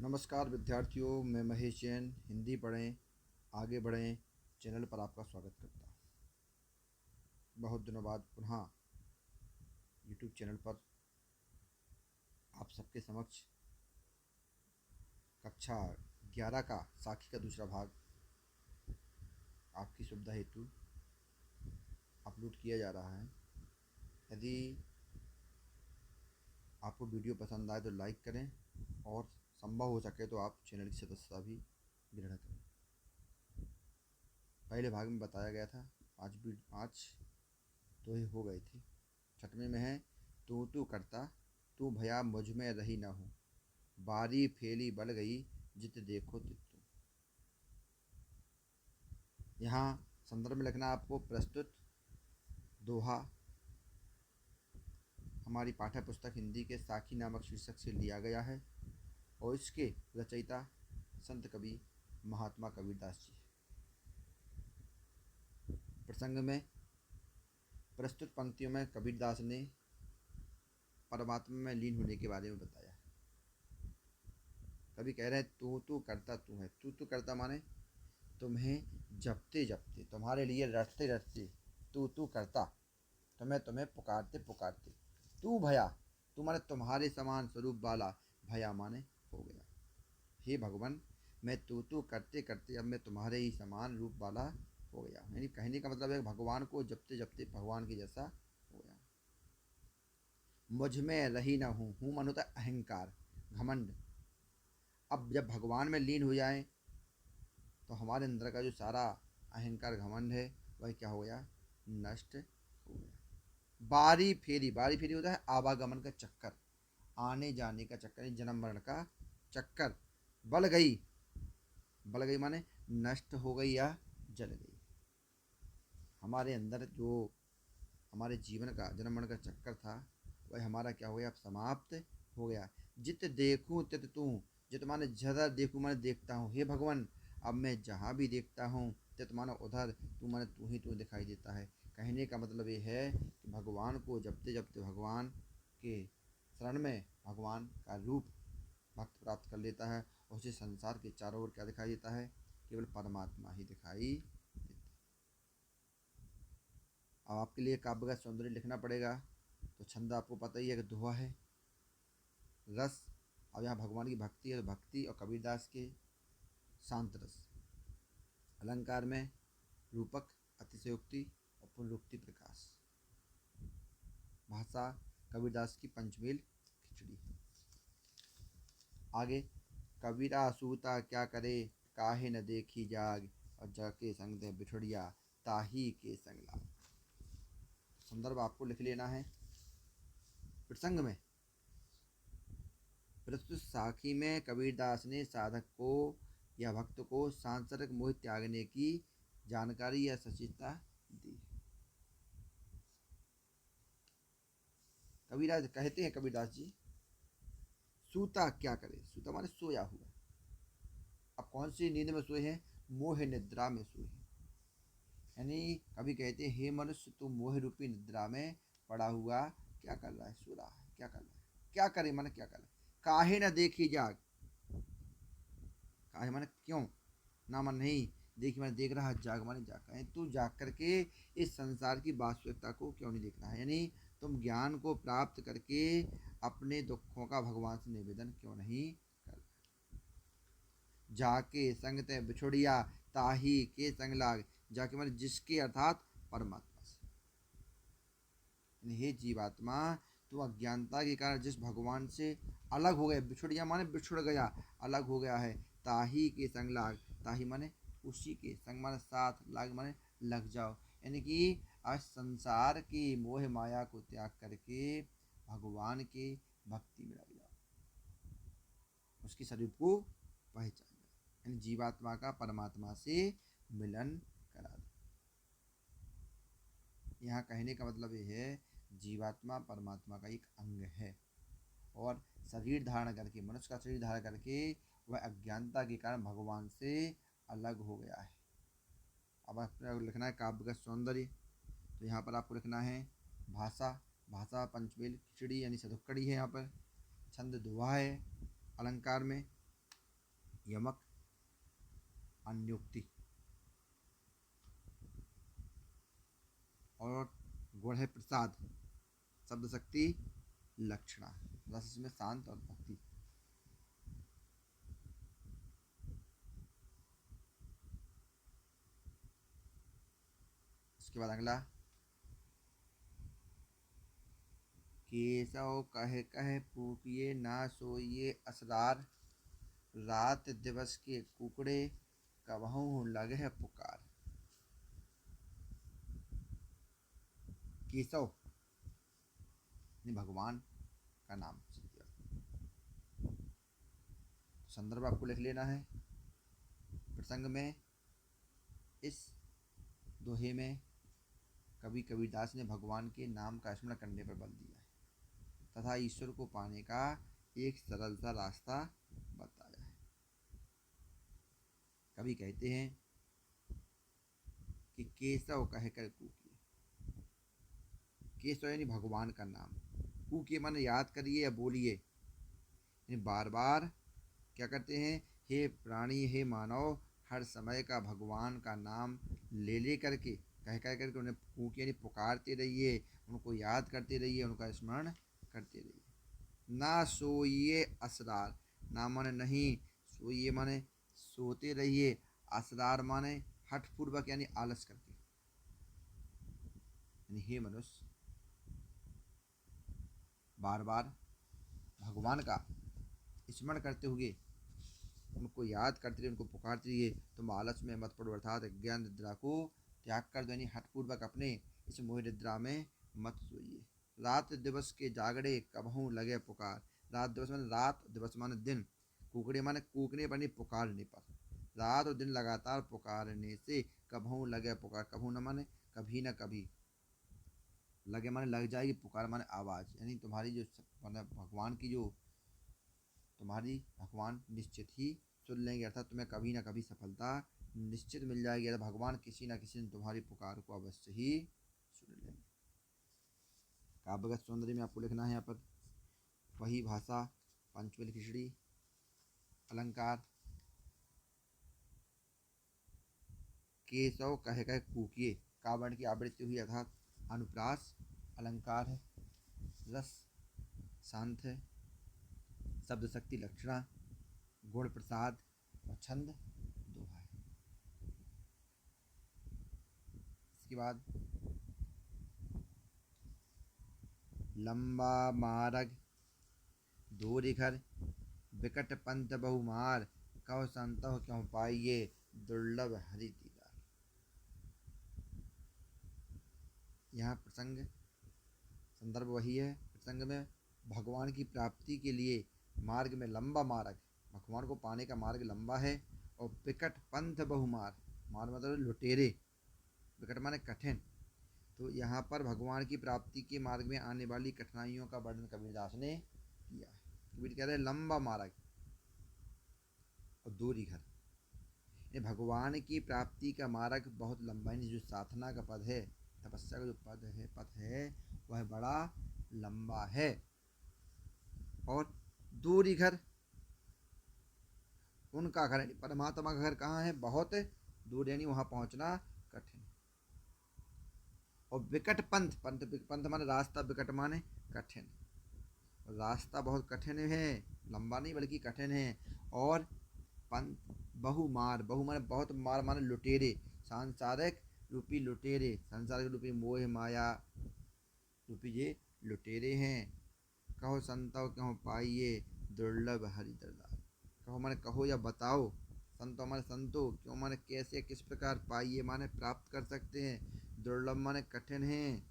नमस्कार विद्यार्थियों, मैं महेश जैन हिंदी पढ़ें आगे बढ़ें चैनल पर आपका स्वागत करता हूँ। बहुत दिनों बाद पुनः यूट्यूब चैनल पर आप सबके समक्ष कक्षा 11 का साखी का दूसरा भाग आपकी सुविधा हेतु अपलोड किया जा रहा है। यदि आपको वीडियो पसंद आए तो लाइक करें और संभव हो सके तो आप चैनल की सदस्यता भी ग्रहण करें। पहले भाग में बताया गया था, आज तो ही हो गई थी। छठवें में है तू करता तू भया मुझ में रही न हूँ, बारी फेली बल गई जित देखो तित तू। यहाँ संदर्भ में लिखना आपको प्रस्तुत दोहा हमारी पाठ्य पुस्तक हिंदी के साखी नामक शीर्षक से लिया गया है और इसके रचयिता संत कवि महात्मा कबीरदास जी। प्रसंग में प्रस्तुत पंक्तियों में कबीरदास ने परमात्मा में लीन होने के बारे में बताया। कभी कह रहे हैं तू करता तू है। तू करता माने तुम्हें जपते जपते, तुम्हारे लिए रटते रटते, तू करता, तुम्हें पुकारते पुकारते, तू भया, तू माने तुम्हारे समान स्वरूप वाला, भया माने हो गया। हे भगवान, मैं तू करते करते अब मैं तुम्हारे ही समान रूप वाला हो गया। यानी कहने का मतलब है भगवान को जपते जपते भगवान के जैसा हो गया। मुझ में रही न हूँ मन होता है अहंकार, घमंड। अब जब भगवान में लीन हो जाए तो हमारे अंदर का जो सारा अहंकार घमंड है वह क्या हो गया, नष्ट हो गया। बारी फेरी होता है आवागमन का चक्कर, आने जाने का चक्कर, जन्म मरण का चक्कर। बल गई माने नष्ट हो गई या जल गई। हमारे अंदर जो हमारे जीवन का जन्म मरण का चक्कर था वह हमारा क्या हो गया, अब समाप्त हो गया। जित देखूं तित तू, जित माने जधर देखूं माने देखता हूँ। हे भगवान, अब मैं जहाँ भी देखता हूँ तित मानो उधर, तू माने तू ही तू दिखाई देता है। कहने का मतलब ये है कि भगवान को जपते जपते भगवान के शरण में भगवान का रूप भक्त प्राप्त कर लेता है और उसे संसार के चारों ओर क्या दिखाई देता है, केवल परमात्मा ही दिखाई देता है। अब आपके लिए काव्य का सौंदर्य लिखना पड़ेगा तो छंद आपको पता ही है कि दोहा है, रस। अब यहाँ भगवान की भक्ति है तो भक्ति, और कबीरदास के शांत रस। अलंकार में रूपक, अतिशयोक्ति और पुनरुक्ति प्रकाश। भाषा कबीरदास की पंचमेल खिचड़ी। आगे कबीरा सूता क्या करे, काहे न देखी जाग, और जाके संग दे बिछुड़िया, ताही के संग लाग। संदर्भ आपको लिख लेना है। प्रसंग में प्रस्तुत साखी में कबीरदास ने साधक को या भक्त को सांसारिक मोह त्यागने की जानकारी या सचेतता दी। कबीरदास कहते हैं, कबीरदास जी, सूता क्या करे, सूता माने सोया हुआ। अब कौन सी नींद में सोए हैं, मोह निद्रा में सोए हैं। यानी कभी कहते हैं हे मनुष्य, तू मोह रूपी निद्रा में पड़ा हुआ क्या कर रहा है, सो रहा है, क्या कर रहा है, क्या करे माने क्या कर रहा है। काहे न देखी जाग, काहे माने क्यों, ना मन नहीं, देखी माने देख रहा है, जाग माने जाग। कहें तू जाग करके इस संसार की वास्तविकता को क्यों नहीं देख रहा है। यानी तुम ज्ञान को प्राप्त करके अपने दुखों का भगवान से निवेदन क्यों नहीं कर रहा। जाके संग ते बिछुड़िया, ताही के संग लाग। जाके माने जिसके, अर्थात परमात्मा से। हे जीवात्मा, तू अज्ञानता के कारण जिस भगवान से अलग हो गया, बिछुड़िया माने बिछुड़ गया, अलग हो गया है। ताही के संग लाग, ताही माने उसी के, संग माने साथ, लाग माने लग जाओ। यानी कि आज संसार की मोह माया को त्याग करके भगवान के भक्ति में लग जाओ, उसके स्वरूप को पहचान जाओ। यानी जीवात्मा का परमात्मा से मिलन करा दो। यहाँ कहने का मतलब ये है जीवात्मा परमात्मा का एक अंग है और शरीर धारण करके, मनुष्य का शरीर धारण करके वह अज्ञानता के कारण भगवान से अलग हो गया है। अब आपको लिखना है काव्य का सौंदर्य, तो यहाँ पर आपको लिखना है भाषा पंचमेल खिचड़ी यानी सदुक्कड़ी है। यहाँ पर छंद दोहा है। अलंकार में यमक अन्योक्ति, और गुण है प्रसाद, शब्द शक्ति लक्षणा। रस में शांत और भक्ति। उसके बाद अगला, केशव कहे कहे फूकिए ना सोइए असरार, रात दिवस के कुकड़े कबहू लगे है पुकार। केशव भगवान का नाम। संदर्भ आपको लिख लेना है। प्रसंग में इस दोहे में कवि कबीरदास ने भगवान के नाम का स्मरण करने पर बल दिया है तथा ईश्वर को पाने का एक सरल सा रास्ता बताया है। कवि कहते हैं कि केशव कहकर कूकिए। केशव यानी भगवान का नाम, कूकिए माने याद करिए या बोलिए। बार बार क्या करते हैं, हे प्राणी, हे मानव, हर समय का भगवान का नाम ले करके कह करके उन्हें कूकिए यानी पुकारते रहिए, उनको याद करते रहिए, उनका स्मरण करते रहिए। ना सोइए असरार, ना माने नहीं, सोइए माने सोते रहिए, असरार माने हठपूर्वक यानी आलस करके। यानी हे मनुष्य, बार बार भगवान का स्मरण करते हुए उनको याद करते रहिए, उनको पुकारते रहिए। तुम आलस में मत पड़ो, अर्थात ज्ञान निद्रा को त्याग कर दो, यानी हठपूर्वक अपने इस मोह निद्रा में मत सोइए। रात दिवस के जागड़े कबहू लगे पुकार, रात दिवस माने रात, दिवस माने दिन, कुकड़े माने कूकने पर नहीं पुकारने पर, रात और दिन लगातार पुकारने से कबहू लगे पुकार। कबहू न माने कभी न कभी, लगे माने लग जाएगी, पुकार माने आवाज़, यानी तुम्हारी जो मतलब भगवान की जो तुम्हारी भगवान निश्चित ही सुन लेंगे, अर्थात तुम्हें कभी ना कभी सफलता निश्चित मिल जाएगी। अर्थात भगवान किसी न किसी दिन तुम्हारी पुकार को अवश्य ही सुन लेंगे। काव्यगत सौंदर्य में आपको लिखना है यहाँ पर वही भाषा, पंचवली खिचड़ी, अलंकार। केशव कह कह कूकिए, कावर्ण की आवृत्ति हुई अर्थात अनुप्रास। अलंकार है, रस शांत है, शब्द शक्ति लक्षणा, गुण प्रसाद, और छंद दोहा है। इसके बाद लंबा मारग दूरी घर, विकट पंथ बहुमार, कहो संतह क्यों पाइये, दुर्लभ हरि दीदार। यहाँ प्रसंग संदर्भ वही है। प्रसंग में भगवान की प्राप्ति के लिए मार्ग में लंबा मार्ग, भगवान को पाने का मार्ग लंबा है, और विकट पंथ बहुमार, मार मतलब लुटेरे, विकट माने कठिन। तो यहाँ पर भगवान की प्राप्ति के मार्ग में आने वाली कठिनाइयों का वर्णन कबीरदास ने किया है। कबीर कह रहे हैं लंबा मार्ग और दूरी घर, ये भगवान की प्राप्ति का मार्ग बहुत लंबा है। जो साधना का पद है, तपस्या का जो पद है वह बड़ा लंबा है। और दूरी घर, उनका घर परमात्मा का घर कहाँ है, बहुत दूर, यानी वहाँ पहुँचना कठिन। और विकट पंथ, पंथ माने रास्ता, विकट माने कठिन, रास्ता बहुत कठिन है, लंबा नहीं बल्कि कठिन है। और पंथ बहुमार, बहु माने बहुत, मार माने लुटेरे, सांसारिक रूपी लुटेरे, सांसारिक रूपी मोह माया रूपी ये लुटेरे हैं। कहो संतव क्यों पाइये, दुर्लभ हरि दरबार। कहो माने कहो या बताओ, संतो माने संतो, क्यों माने कैसे, किस प्रकार, पाइये माने प्राप्त कर सकते हैं, दुर्लभ माने कठिन हैं,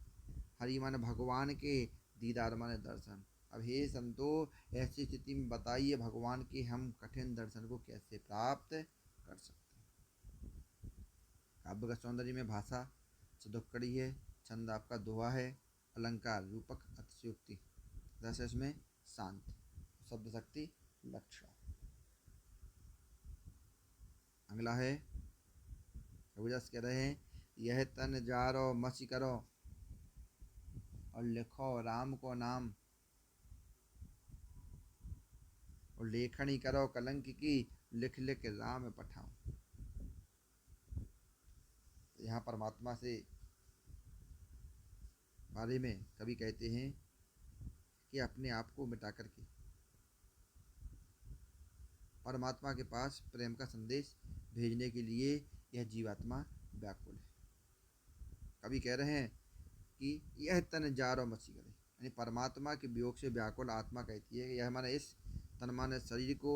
हरि माने भगवान के, दीदार माने दर्शन। अब हे संतो, ऐसी स्थिति में बताइए भगवान के हम कठिन दर्शन को कैसे प्राप्त कर सकते हैं। काव्य का सौंदर्य में भाषा सदुक्कड़ी है, छंद आपका दोहा है, अलंकार रूपक अतिशयोक्ति, रस इसमें शांत, शब्द शक्ति लक्षण। अगला है कबीरदास कह रहे हैं, यह तन जारो मसी करो, और लिखो राम को नाम, और लेखनी करो कलंक की, लिख लिख राम पठाऊं। तो यहाँ परमात्मा से बारे में कवि कहते हैं कि अपने आप को मिटा करके परमात्मा के पास प्रेम का संदेश भेजने के लिए यह जीवात्मा व्याकुल है। कवि कह रहे हैं कि यह तन जारो मसी करे, यानी परमात्मा के वियोग से व्याकुल आत्मा कहती है कि यह माने इस तन माने शरीर को,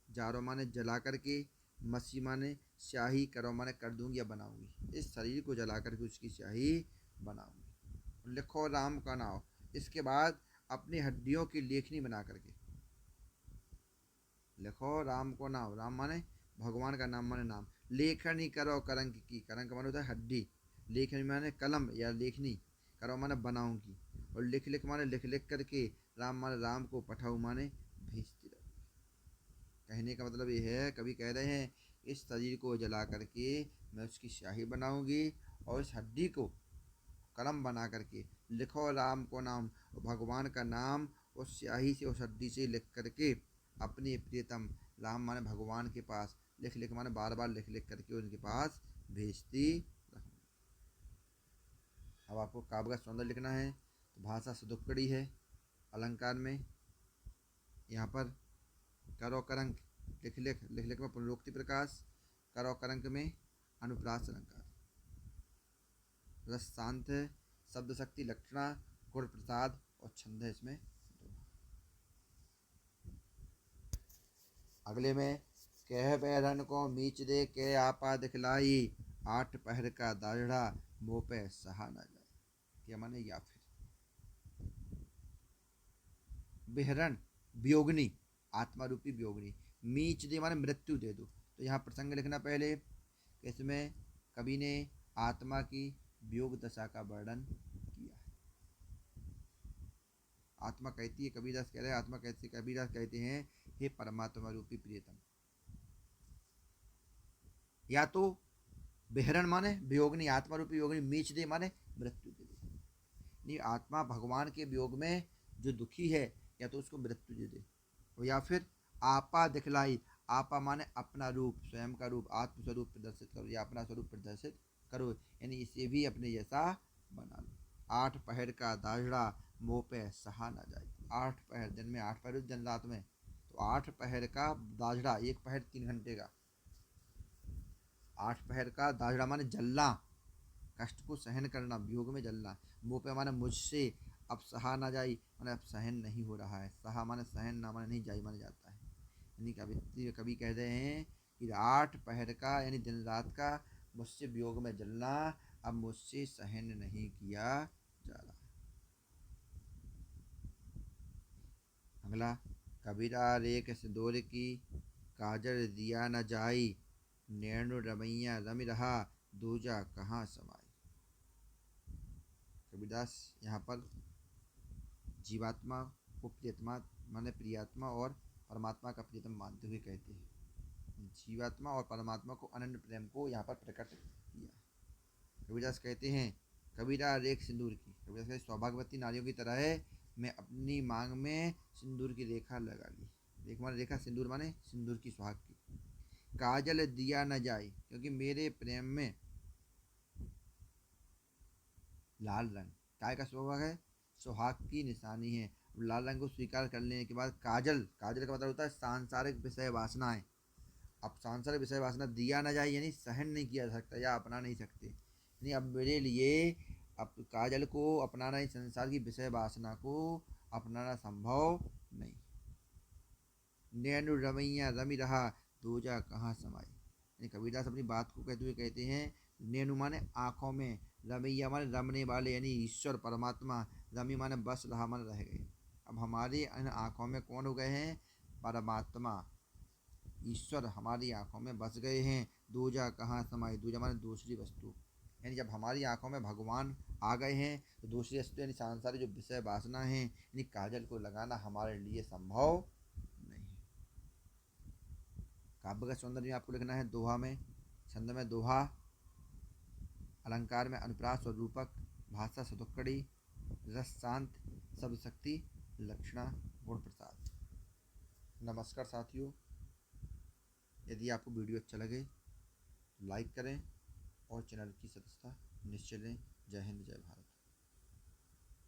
जारो माने जला करके, मसी माने स्याही, करो माने कर दूंगी या बनाऊंगी, इस शरीर को जला करके उसकी स्याही बनाऊंगी। लिखो राम का नाम, इसके बाद अपनी हड्डियों की लेखनी बना करके लिखो राम को नाम, राम माने भगवान का नाम माने नाम। लेखनी करो करंक की, करंक माने होता है हड्डी, लेखनी माने कलम या लेखनी, करो माने बनाऊंगी, और लिख लिख माने लिख लिख करके, राम माने राम को पठाऊ माने भेजती रहो। कहने का मतलब ये है, कभी कह रहे हैं इस शरीर को जला करके मैं उसकी स्याही बनाऊंगी, और इस हड्डी को कलम बना करके लिखो राम को नाम, भगवान का नाम उस स्याही से, उस हड्डी से लिख करके अपने प्रियतम राम माने भगवान के पास, लिख लिख माने बार बार लिख लिख करके उनके पास भेजती रहूँगी। अब आपको काव्य का सौंदर्य लिखना है तो भाषा सुदुक्कड़ी है। अलंकार में यहाँ पर करो करंक, लिख लिख, लिख लिख में पुनरुक्ति प्रकाश, करो करंक में अनुप्रास अलंकार, रस शांत है, शब्द शक्ति लक्षणा, गुण प्रसाद और छंद है इसमें। अगले में कह बैरन को मीच दे के आपा दिखलाई, 8 पहर का दाढ़ा मुँह पे सहा न जाए। क्या माने या फिर बेहरन वियोगनी, आत्मा रूपी वियोगनी, मीच दे माने मृत्यु दे दो। तो यहाँ प्रसंग लिखना पहले, इसमें कवि ने आत्मा की वियोग दशा का वर्णन किया है। आत्मा कहती है, कबीरदास कह रहे हैं, आत्मा कहती है, कबीरदास कहते हैं हे परमात्मा रूपी प्रियतम, या तो बेहरण माने वियोगनी, आत्मा रूपी वियोगनी, मीच दे माने मृत्यु दे दे। नहीं, आत्मा भगवान के वियोग में जो दुखी है या तो उसको मृत्यु दे दे, या फिर आपा दिखलाई, आपा माने अपना रूप, स्वयं का रूप, आत्म स्वरूप प्रदर्शित करो, या अपना स्वरूप प्रदर्शित करो, यानी इसे भी अपने जैसा बना लो। 8 पहर का दाढ़ा मुँह पे सहा ना जाए। 8 पहर, दिन में 8 पहर, दिन रात में, तो 8 पहर का दाढ़ा, एक पहर 3 घंटे का, 8 पहर का दाढ़ा माने जलना, कष्ट को सहन करना, वियोग में जलना। मुँह पे माने मुझसे अब सहा ना जाई, माने अब सहन नहीं हो रहा है, सहा माने सहन, ना माने नहीं, जाई माने जाता है। यानी कभी कह रहे हैं कि 8 पहर का यानी दिन रात का मुझसे वियोग में जलना अब मुझसे सहन नहीं किया जा रहा। अगला, कबीरा रेख सिंदूर की, काजल दिया न जाई, नैनो रमैया रम रहा, दूजा कहाँ समाई। कबीरदास यहाँ पर जीवात्मा को प्रियतमा माने प्रियात्मा और परमात्मा का प्रियतम मानते हुए कहते हैं। जीवात्मा और परमात्मा को अनन्य प्रेम को यहाँ पर प्रकट किया। कबीरदास कहते हैं कबीरा रेख सिंदूर की, कबीरदास कहते सौभाग्यवती नारियों की तरह है, मैं अपनी मांग में सिंदूर की रेखा लगा ली। रेख माने रेखा, सिंदूर माने सिंदूर की, सुहाग की। काजल दिया न जाए, क्योंकि मेरे प्रेम में लाल रंग काय का स्वभाव है, सुहाग की निशानी है। लाल रंग को स्वीकार कर लेने के बाद काजल, काजल का मतलब होता है सांसारिक विषय वासनाएं। अब सांसारिक विषय वासना दिया ना जाए यानी सहन नहीं किया जा सकता या अपना नहीं सकते, यानी अब मेरे लिए अब काजल को अपनाना, इस संसार की विषय वासना को अपनाना संभव नहीं। नैनु रमैया रमी रहा, दूजा कहाँ समाई। यानी कबीरदास अपनी बात को कहते हुए कहते हैं, नैनु माने आँखों में, रमैया माने रमने वाले यानी ईश्वर परमात्मा, रमी माने बस रहा माने रह गए। अब हमारी इन आँखों में कौन हो गए हैं, परमात्मा ईश्वर हमारी आँखों में बस गए हैं। दूजा कहाँ समाई, दूजा माने दूसरी वस्तु, यानी जब हमारी आँखों में भगवान आ गए हैं तो दूसरी वस्तु यानी सांसारिक जो विषय वासना है, यानी काजल को लगाना हमारे लिए संभव नहीं है। काव्य का सौंदर्य आपको लिखना है दोहा में, छंद में दोहा, अलंकार में अनुप्रास और रूपक, भाषा सतुक्कड़ी, रस शांत, शब्द शक्ति लक्षणा, गुण प्रसाद। नमस्कार साथियों, यदि आपको वीडियो अच्छा लगे तो लाइक करें और चैनल की सदस्यता निश्चय लें। जय हिंद, जय भारत।